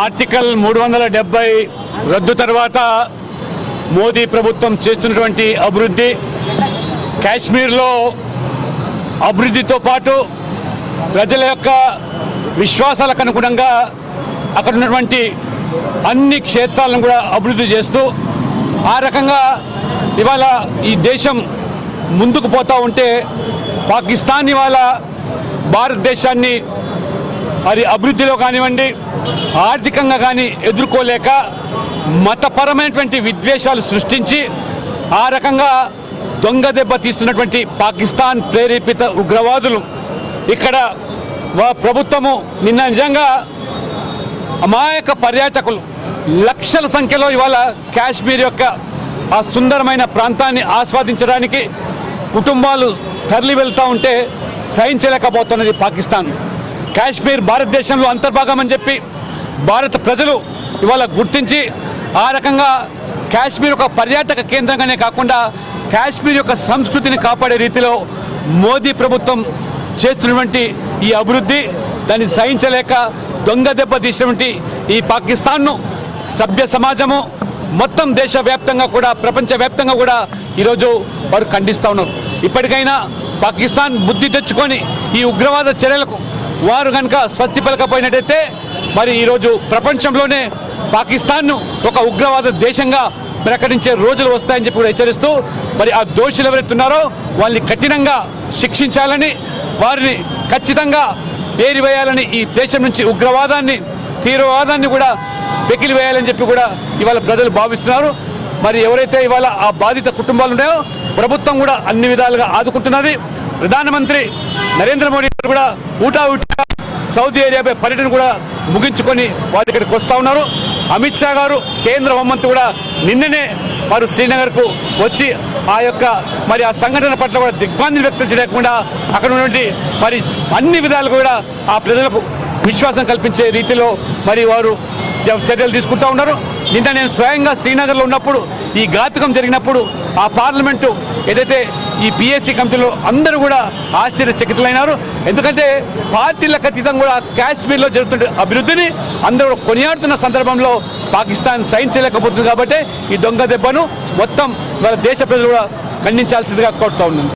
Article 370 రద్దు తర్వాత మోదీ ప్రభుత్వం చేస్తున్నటువంటి అభివృద్ధి, కాశ్మీర్లో అభివృద్ధితో పాటు ప్రజల యొక్క విశ్వాసాలకు అనుగుణంగా అక్కడ ఉన్నటువంటి అన్ని క్షేత్రాలను కూడా అభివృద్ధి చేస్తూ ఆ రకంగా ఇవాళ ఈ దేశం ముందుకు పోతూ ఉంటే పాకిస్తాన్ ఇవాళ భారతదేశాన్ని మరి అభివృద్ధిలో కానివ్వండి, ఆర్థికంగా కానీ ఎదుర్కోలేక మతపరమైనటువంటి విద్వేషాలు సృష్టించి ఆ రకంగా దొంగ దెబ్బ తీస్తున్నటువంటి పాకిస్తాన్ ప్రేరేపిత ఉగ్రవాదులు ఇక్కడ ప్రభుత్వము నిన్న నిజంగా అమాయక పర్యాటకులు లక్షల సంఖ్యలో ఇవాళ కాశ్మీర్ యొక్క ఆ సుందరమైన ప్రాంతాన్ని ఆస్వాదించడానికి కుటుంబాలు తరలి వెళ్తూ ఉంటే సహించలేకపోతున్నది పాకిస్తాన్. కాశ్మీర్ భారతదేశంలో అంతర్భాగం అని చెప్పి భారత ప్రజలు ఇవాళ గుర్తించి ఆ రకంగా కాశ్మీర్ ఒక పర్యాటక కేంద్రంగానే కాకుండా కాశ్మీర్ యొక్క సంస్కృతిని కాపాడే రీతిలో మోదీ ప్రభుత్వం చేస్తున్నటువంటి ఈ అభివృద్ధి దాన్ని సహించలేక దొంగ దెబ్బ తీసినటువంటి ఈ పాకిస్తాన్ను సభ్య సమాజము మొత్తం దేశవ్యాప్తంగా కూడా ప్రపంచవ్యాప్తంగా కూడా ఈరోజు వారు ఖండిస్తూ ఉన్నారు. ఇప్పటికైనా పాకిస్తాన్ బుద్ధి తెచ్చుకొని ఈ ఉగ్రవాద చర్యలకు వారు కనుక స్వస్తి పలకపోయినట్టయితే మరి ఈరోజు ప్రపంచంలోనే పాకిస్తాన్ను ఒక ఉగ్రవాద దేశంగా ప్రకటించే రోజులు వస్తాయని చెప్పి కూడా హెచ్చరిస్తూ మరి ఆ దోషులు ఎవరైతున్నారో వాళ్ళని కఠినంగా శిక్షించాలని, వారిని ఖచ్చితంగా ఏరివేయాలని, ఈ దేశం నుంచి ఉగ్రవాదాన్ని తీవ్రవాదాన్ని కూడా పెకిలివేయాలని చెప్పి కూడా ఇవాళ ప్రజలు భావిస్తున్నారు. మరి ఎవరైతే ఇవాళ ఆ బాధిత కుటుంబాలు ఉన్నాయో ప్రభుత్వం కూడా అన్ని విధాలుగా ఆదుకుంటున్నది. ప్రధానమంత్రి నరేంద్ర మోడీ కూడా ఊటాఊటిగా సౌదీ అరేబియా పర్యటన కూడా ముగించుకొని వారి ఇక్కడికి వస్తూ ఉన్నారు. అమిత్ షా గారు కేంద్ర హోంమంత్రి కూడా నిన్ననే వారు శ్రీనగర్కు వచ్చి ఆ యొక్క మరి ఆ సంఘటన పట్ల కూడా దిగ్భ్రాంతిని వ్యక్తం చేయకుండా అక్కడ ఉన్నటువంటి మరి అన్ని విధాలు కూడా ఆ ప్రజలకు విశ్వాసం కల్పించే రీతిలో మరి వారు చర్యలు తీసుకుంటూ ఉన్నారు. నిన్న నేను స్వయంగా శ్రీనగర్లో ఉన్నప్పుడు ఈ ఘాతుకం జరిగినప్పుడు ఆ పార్లమెంటు ఏదైతే ఈ పిఎస్సి కమిటీలో అందరూ కూడా ఆశ్చర్యచకితులైనారు. ఎందుకంటే పార్టీలకు అతీతంగా కూడా కాశ్మీర్లో జరుగుతున్న అభివృద్ధిని అందరూ కొనియాడుతున్న సందర్భంలో పాకిస్తాన్ సహించలేకపోతుంది. కాబట్టి ఈ దొంగ దెబ్బను మొత్తం వాళ్ళ దేశ ప్రజలు కూడా ఖండించాల్సిందిగా కోరుతూ ఉన్నాను.